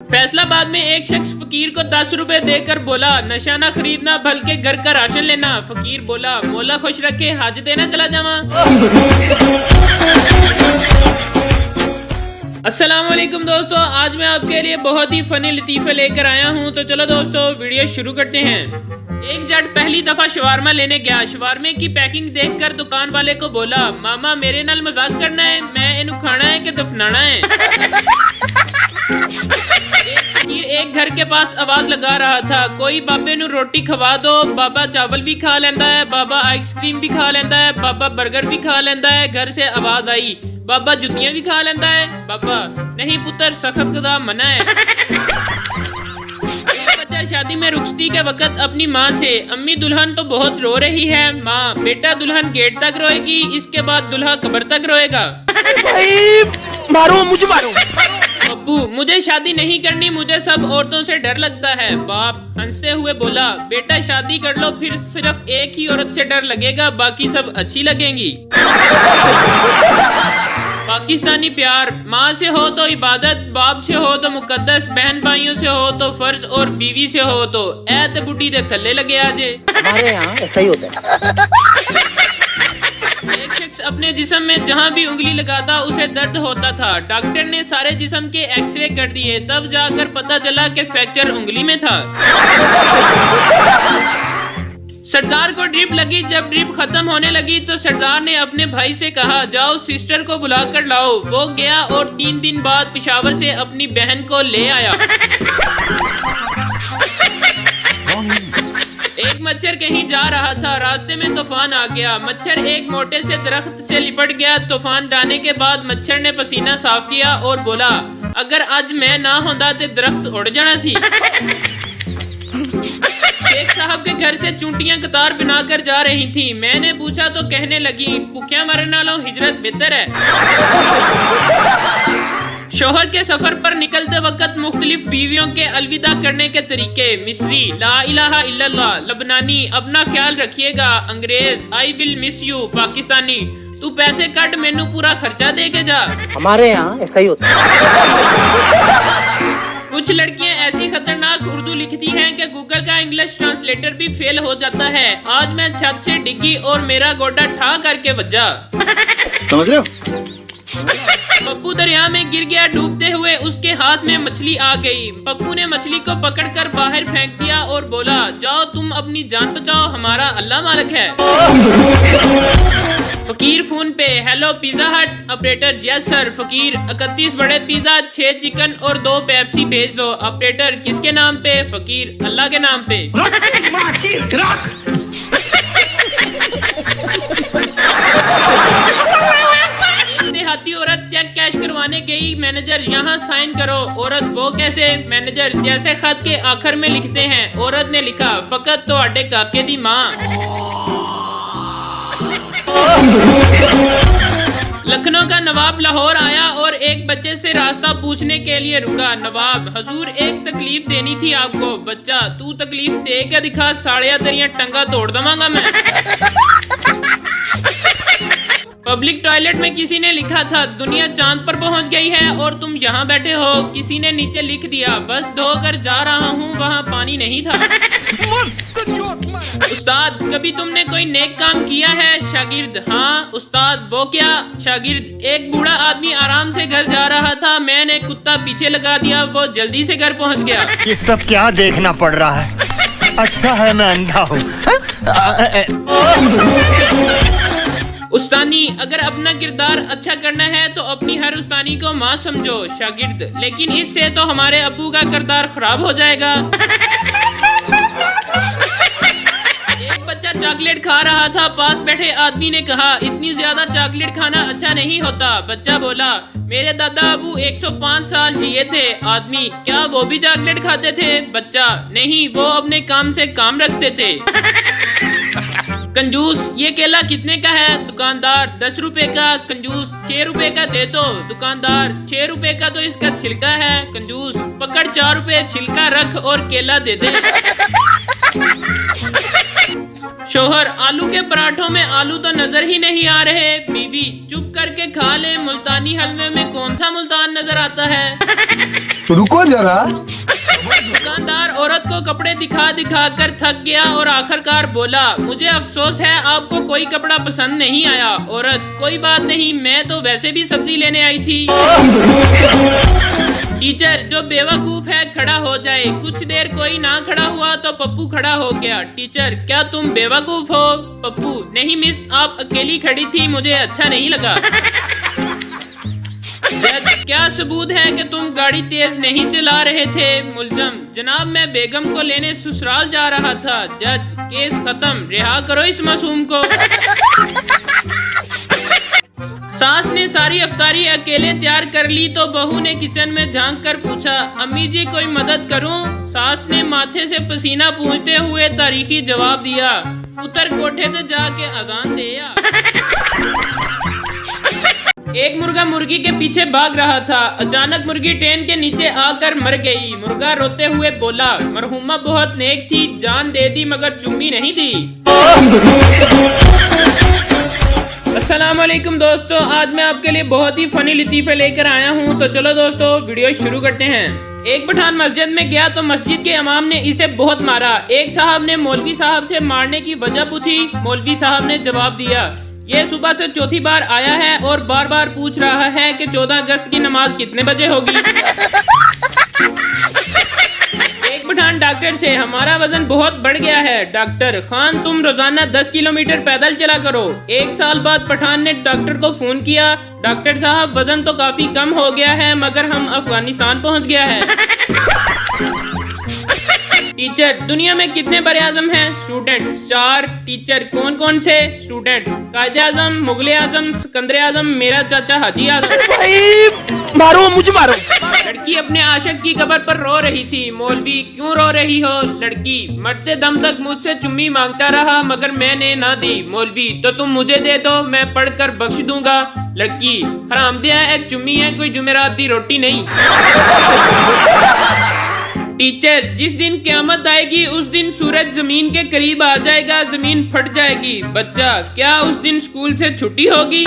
फैसलाबाद में एक शख्स फकीर को 10 रुपए देकर बोला, नशा ना खरीदना बल्कि घर का राशन लेना। फकीर बोला, मौला खुश रखे, हाज देना चला जावा। अस्सलामुअलैकुम दोस्तों, आज मैं आपके लिए बहुत ही फनी लतीफे लेकर आया हूँ। तो चलो दोस्तों वीडियो शुरू करते हैं। एक जट पहली दफा शवारमा लेने गया। शवारमे की पैकिंग देखकर दुकान वाले को बोला, मामा मेरे नाल मजाक करना है, मैं इन्हू खाना है कि दफनाना है। एक घर के पास आवाज लगा रहा था, कोई बाबे नु रोटी खवा दो। बाबा चावल भी खा लेंदा है, बाबा आइसक्रीम भी खा लेंदा है, बाबा बर्गर भी खा लेंदा है। घर से आवाज आई, बाबा जुतियां भी खा लेंदा है। बाबा, नहीं पुत्र, सख्त कज़ा मना है। बच्चा शादी में रुखसती के वक्त अपनी माँ से, अम्मी दुल्हन तो बहुत रो रही है। माँ, बेटा दुल्हन गेट तक रोएगी, इसके बाद दुल्हा कब्र तक रोएगा। भाई मारो, मुझे मारो। अब्बू, मुझे शादी नहीं करनी, मुझे सब औरतों से डर लगता है। बाप हंसते हुए बोला, बेटा शादी कर लो, फिर सिर्फ एक ही औरत से डर लगेगा, बाकी सब अच्छी लगेंगी। पाकिस्तानी प्यार, माँ से हो तो इबादत, बाप से हो तो मुकद्दस, बहन भाइयों से हो तो फर्ज और बीवी से हो तो ऐ बुढ़ी दे थल्ले लगे आजे। हमारे यहाँ ऐसा ही होता है। एक शख्स अपने जिस्म में जहाँ भी उंगली लगाता उसे दर्द होता था। डॉक्टर ने सारे जिस्म के एक्सरे कर दिए, तब जाकर पता चला कि फ्रैक्चर उंगली में था। सरदार को ड्रिप लगी। जब ड्रिप खत्म होने लगी तो सरदार ने अपने भाई से कहा, जाओ सिस्टर को बुला कर लाओ। वो गया और 3 दिन बाद पेशावर से अपनी बहन को ले आया। एक मच्छर कहीं जा रहा था, रास्ते में तूफान आ गया। मच्छर एक मोटे से दरख्त से लिपट गया। तूफान जाने के बाद मच्छर ने पसीना साफ किया और बोला, अगर आज मैं ना होता तो दरख्त उड़ जाना सी। शेख साहब के घर से चूंटियां कतार बनाकर जा रही थी। मैंने पूछा तो कहने लगी, भूखिया मरने वालों हिजरत बेहतर है। शोहर के सफर पर निकलते वक्त मुख्तलिफ बीवियों के अलविदा करने के तरीके। मिस्री, ला इलाहा इल्लल्लाह। लबनानी, अपना ख्याल रखिएगा। अंग्रेज, I will miss you. Pakistani, तू पैसे कट, मेनू पूरा खर्चा दे के जा। हमारे यहाँ ऐसा ही होता है। कुछ लड़कियां ऐसी खतरनाक उर्दू लिखती हैं कि गूगल का इंग्लिश ट्रांसलेटर भी फेल हो जाता है। आज मैं छत से डिग्गी और मेरा गोडा ठा करके बजा। समझ रहे हो? पप्पू दरिया में गिर गया। डूबते हुए उसके हाथ में मछली आ गई। पप्पू ने मछली को पकड़कर बाहर फेंक दिया और बोला, जाओ तुम अपनी जान बचाओ, हमारा अल्लाह मालिक है। फकीर फोन पे, हेलो पिज्जा हट। Operator, yes sir. फकीर, 31 बड़े पिज्जा, 6 चिकन और 2 पेप्सी भेज दो। ऑपरेटर, किसके नाम पे? फकीर, अल्लाह के नाम पे। देहाती औरत चेक कैश करवाने गई। मैनेजर, यहाँ साइन करो। औरत, वो कैसे? मैनेजर, जैसे खत के आखिर में लिखते हैं। औरत ने लिखा, फकत तो आटे काके दी माँ। लखनऊ का नवाब लाहौर आया और एक बच्चे से रास्ता पूछने के लिए रुका। नवाब, हजूर एक तकलीफ देनी थी आपको। बच्चा, तू तकलीफ दे के दिखा, साड़िया तेरियां टंगा तोड़ दवांगा मैं। पब्लिक टॉयलेट में किसी ने लिखा था, दुनिया चांद पर पहुंच गई है और तुम यहाँ बैठे हो। किसी ने नीचे लिख दिया, बस धोकर जा रहा हूँ, वहाँ पानी नहीं था। उस्ताद, कभी तुमने कोई नेक काम किया है? शागिर्द, हाँ। उस्ताद, वो क्या? शागिर्द, एक बूढ़ा आदमी आराम से घर जा रहा था, मैंने कुत्ता पीछे लगा दिया, वो जल्दी से घर पहुँच गया। ये सब क्या देखना पड़ रहा है? अच्छा है मैं अंधा हूँ। उस्तानी, अगर अपना किरदार अच्छा करना है तो अपनी हर उस्तानी को माँ समझो। शागिर्द, लेकिन इससे तो हमारे अब्बू का किरदार खराब हो जाएगा। एक बच्चा चॉकलेट खा रहा था, पास बैठे आदमी ने कहा, इतनी ज्यादा चॉकलेट खाना अच्छा नहीं होता। बच्चा बोला, मेरे दादा अबू 105 साल जिए थे। आदमी, क्या वो भी चॉकलेट खाते थे? बच्चा, नहीं, वो अपने काम से काम रखते थे। कंजूस, ये केला कितने का है? दुकानदार, 10 रुपए का। कंजूस, 6 रुपए का दे दो। दुकानदार, 6 रुपए का तो इसका छिलका है। कंजूस, पकड़ 4 रुपए, छिलका रख और केला दे दे। शोहर, आलू के पराठों में आलू तो नजर ही नहीं आ रहे। बीवी, चुप करके खा ले, मुल्तानी हलवे में कौन सा मुल्तान नजर आता है? रुको जरा। दुकानदार औरत को कपड़े दिखा दिखा कर थक गया और आखिरकार बोला, मुझे अफसोस है आपको कोई कपड़ा पसंद नहीं आया। औरत, कोई बात नहीं, मैं तो वैसे भी सब्जी लेने आई थी। टीचर, जो बेवकूफ है खड़ा हो जाए। कुछ देर कोई ना खड़ा हुआ तो पप्पू खड़ा हो गया। टीचर, क्या तुम बेवकूफ हो? पप्पू, नहीं मिस, आप अकेली खड़ी थी, मुझे अच्छा नहीं लगा। जज, क्या सबूत है कि तुम गाड़ी तेज नहीं चला रहे थे? मुलजम, जनाब मैं बेगम को लेने ससुराल जा रहा था। जज, केस खत्म, रिहा करो इस मासूम को। सास ने सारी अफ्तारी अकेले तैयार कर ली तो बहू ने किचन में झांक कर पूछा, अम्मी जी कोई मदद करूं? सास ने माथे से पसीना पूंछते हुए तारीखी जवाब दिया, उतर कोठे से जाके अजान दे आ। एक मुर्गा मुर्गी के पीछे भाग रहा था। अचानक मुर्गी ट्रेन के नीचे आकर मर गई। मुर्गा रोते हुए बोला, मरहुमा बहुत नेक थी, जान दे दी मगर चुम्मी नहीं दी। अस्सलामुअलैकुम दोस्तों, आज मैं आपके लिए बहुत ही फनी लतीफे लेकर आया हूँ। तो चलो दोस्तों वीडियो शुरू करते हैं। एक पठान मस्जिद में गया तो मस्जिद के इमाम ने इसे बहुत मारा। एक साहब ने मौलवी साहब से मारने की वजह पूछी। मौलवी साहब ने जवाब दिया, ये सुबह से चौथी बार आया है और बार बार पूछ रहा है कि 14 अगस्त की नमाज कितने बजे होगी। एक पठान डॉक्टर से, हमारा वजन बहुत बढ़ गया है। डॉक्टर, खान तुम रोजाना 10 किलोमीटर पैदल चला करो। एक साल बाद पठान ने डॉक्टर को फोन किया, डॉक्टर साहब वजन तो काफी कम हो गया है मगर हम अफगानिस्तान पहुंच गया है। टीचर, दुनिया में कितने बड़े आजम हैं? स्टूडेंट, 4। टीचर, कौन कौन से? स्टूडेंट, कायदे आजम, मुगले आजम, सिकंदर आजम, मेरा चाचा हाजी आजम। भाई मारो मुझे मारो। लड़की अपने आशिक की कब्र पर रो रही थी। मौलवी, क्यों रो रही हो? लड़की, मरते दम तक मुझसे चुम्मी मांगता रहा मगर मैंने ना दी। मौलवी, तो तुम मुझे दे दो, मैं पढ़कर बख्श दूंगा। लड़की, हरामदिया एक चुम्मी है, कोई जुमेरात दी रोटी नहीं। टीचर, जिस दिन क़यामत आएगी उस दिन सूरज जमीन के करीब आ जाएगा, जमीन फट जाएगी। बच्चा, क्या उस दिन स्कूल से छुट्टी होगी?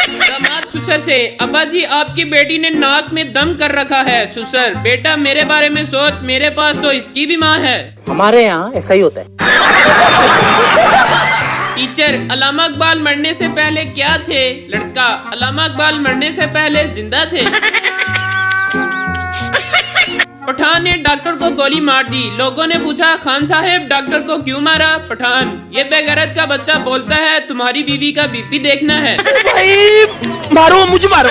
दामाद ससुर से, अब्बा जी आपकी बेटी ने नाक में दम कर रखा है। ससुर, बेटा मेरे बारे में सोच, मेरे पास तो इसकी भी माँ है। हमारे यहाँ ऐसा ही होता है। टीचर, अल्लामा इकबाल मरने से पहले क्या थे? लड़का, अल्लामा इकबाल मरने से पहले जिंदा थे। पठान ने डॉक्टर को गोली मार दी। लोगों ने पूछा, खान साहब डॉक्टर को क्यों मारा? पठान, ये बेगैरत का बच्चा बोलता है तुम्हारी बीवी का बीपी देखना है। भाई मारो मुझे मारो।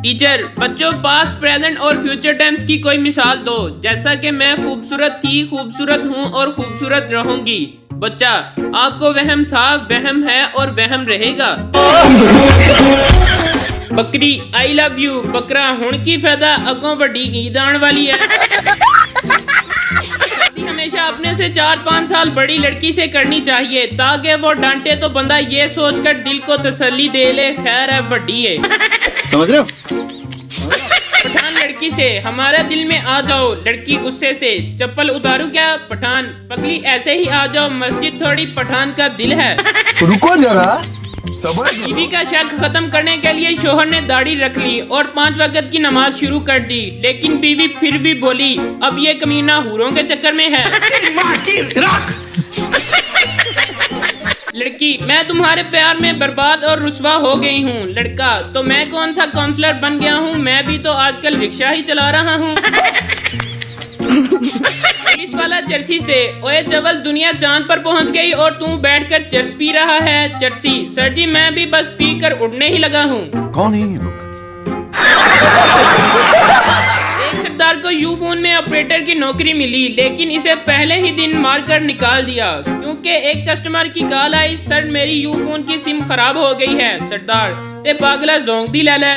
टीचर, बच्चों पास्ट प्रेजेंट और फ्यूचर टेंस की कोई मिसाल दो। जैसा कि मैं खूबसूरत थी, खूबसूरत हूँ और खूबसूरत रहूंगी। बच्चा, आपको वहम था, वहम है और वहम रहेगा। बकरी, आई लव यू। बकरा, हुण की फायदा, अगों बड़ी ईद आने वाली है। हमेशा अपने से 4-5 साल बड़ी लड़की से करनी चाहिए ताकि वो डांटे तो बंदा ये सोचकर दिल को तसल्ली दे ले, खैर है बड़ी है। समझ रहे हो? पठान लड़की से, हमारे दिल में आ जाओ। लड़की गुस्से से, चप्पल उतारू क्या? पठान, पगली ऐसे ही आ जाओ, मस्जिद थोड़ी पठान का दिल है। रुको जरा, सब्र करो। बीवी का शक खत्म करने के लिए शोहर ने दाढ़ी रख ली और 5 वक्त की नमाज शुरू कर दी, लेकिन बीवी फिर भी बोली, अब ये कमीना हूरों के चक्कर में है। लड़की, मैं तुम्हारे प्यार में बर्बाद और रुसवा हो गई हूँ। लड़का, तो मैं कौन सा काउंसलर बन गया हूँ, मैं भी तो आजकल रिक्शा ही चला रहा हूँ। पुलिस वाला चर्सी से, ओए चवल दुनिया चांद पर पहुंच गई और तू बैठकर चर्स पी रहा है। चर्सी, सर जी मैं भी बस पीकर उड़ने ही लगा हूँ। कौन है ये लोग? एक सरदार को यू फोन में ऑपरेटर की नौकरी मिली, लेकिन इसे पहले ही दिन मारकर निकाल दिया क्योंकि एक कस्टमर की कॉल आई, सर मेरी यू फोन की सिम खराब हो गई है। सरदार, ते पागला जोंक दी ले।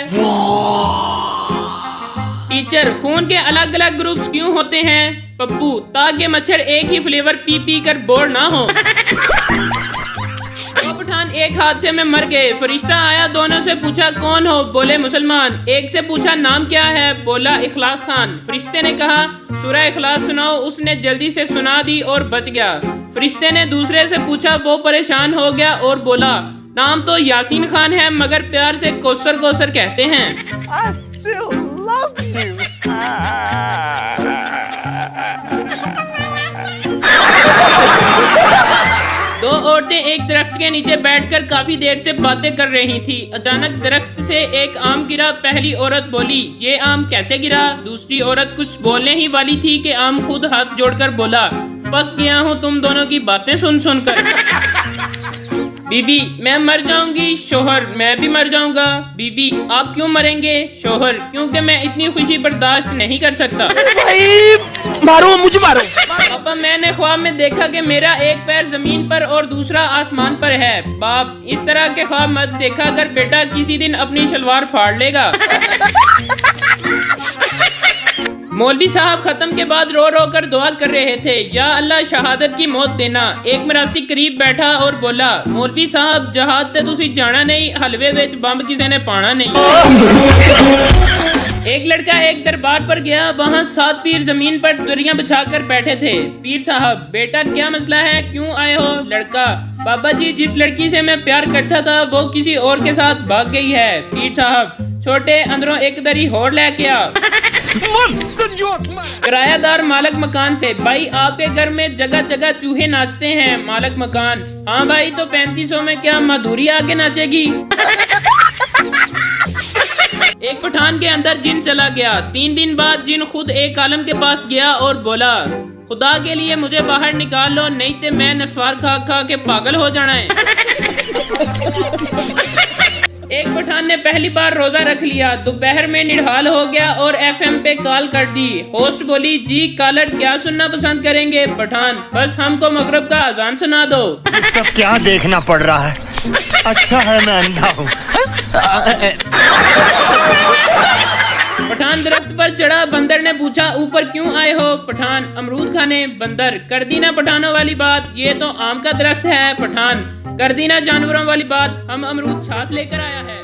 टीचर, खून के अलग अलग ग्रुप्स क्यों होते हैं? पप्पू, ताकि मच्छर एक ही फ्लेवर पी पी कर बोर ना हो। दो पठान एक हादसे में मर गए। फरिश्ता आया, दोनों से पूछा कौन हो? बोले मुसलमान। एक से पूछा नाम क्या है? बोला इखलास खान। फरिश्ते ने कहा सूरह इखलास सुनाओ। उसने जल्दी से सुना दी और बच गया। फरिश्ते ने दूसरे से पूछा, वो परेशान हो गया और बोला नाम तो यासीन खान है मगर प्यार से कौसर कौसर कहते हैं। I still love you. दो औरतें एक दरख्त के नीचे बैठकर काफी देर से बातें कर रही थी। अचानक दरख्त से एक आम गिरा। पहली औरत बोली, ये आम कैसे गिरा? दूसरी औरत कुछ बोलने ही वाली थी कि आम खुद हाथ जोड़कर बोला, पक गया हूँ तुम दोनों की बातें सुन सुनकर। बीवी, मैं मर जाऊंगी। शोहर, मैं भी मर जाऊंगा। बीवी, आप क्यों मरेंगे? शोहर, क्योंकि मैं इतनी खुशी बर्दाश्त नहीं कर सकता। भाई मारो मुझे मारो। पापा, मैंने ख्वाब में देखा कि मेरा एक पैर जमीन पर और दूसरा आसमान पर है। बाप, इस तरह के ख्वाब मत देखा अगर बेटा किसी दिन अपनी शलवार फाड़ लेगा। मौलवी साहब खत्म के बाद रो रो कर दुआ कर रहे थे, या अल्लाह शहादत की मौत देना। एक मरासी करीब बैठा और बोला, मौलवी साहब जहाज ते तुसी जाना नहीं, हलवे विच बंब किसी ने पाना नहीं। एक लड़का एक दरबार पर गया। वहाँ 7 पीर जमीन पर दरियां बिछाकर बैठे थे। पीर साहब, बेटा क्या मसला है, क्यों आए हो? लड़का, बाबा जी जिस लड़की से मैं प्यार करता था वो किसी और के साथ भाग गई है। पीर साहब, छोटे अंदरों एक दरी होड़ लेके आ। किरायादार मालिक मकान से, भाई आपके घर में जगह जगह चूहे नाचते हैं। मालिक मकान, हाँ भाई, तो 3500 में क्या माधुरी आके नाचेगी? एक पठान के अंदर जिन चला गया। 3 दिन बाद जिन खुद एक आलम के पास गया और बोला, खुदा के लिए मुझे बाहर निकाल लो, नहीं तो मैं नस्वार खा खा के पागल हो जाना है। एक पठान ने पहली बार रोजा रख लिया। दोपहर में निढाल हो गया और FM पे कॉल कर दी। होस्ट बोली, जी कॉलर क्या सुनना पसंद करेंगे? पठान, बस हमको मगरिब का अजान सुना दो। ये सब क्या देखना पड़ रहा है? अच्छा है मैं अंधा हूँ। पठान दरख्त पर चढ़ा। बंदर ने पूछा, ऊपर क्यों आए हो? पठान, अमरूद खाने। बंदर, कर दी ना पठानों वाली बात, ये तो आम का दरख्त है। पठान, कर दी ना जानवरों वाली बात, हम अमरूद साथ लेकर आया है।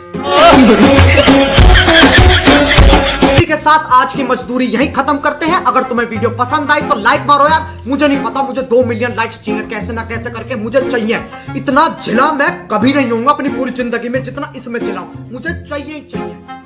इसी के साथ आज की मजदूरी यहीं खत्म करते हैं। अगर तुम्हें वीडियो पसंद आई तो लाइक मारो यार। मुझे नहीं पता, मुझे 2 मिलियन लाइक्स चाहिए, कैसे ना कैसे करके मुझे चाहिए। इतना झिला मैं कभी नहीं होऊंगा अपनी पूरी जिंदगी में जितना इसमें झिला हूं। मुझे चाहिए ही चाहिए।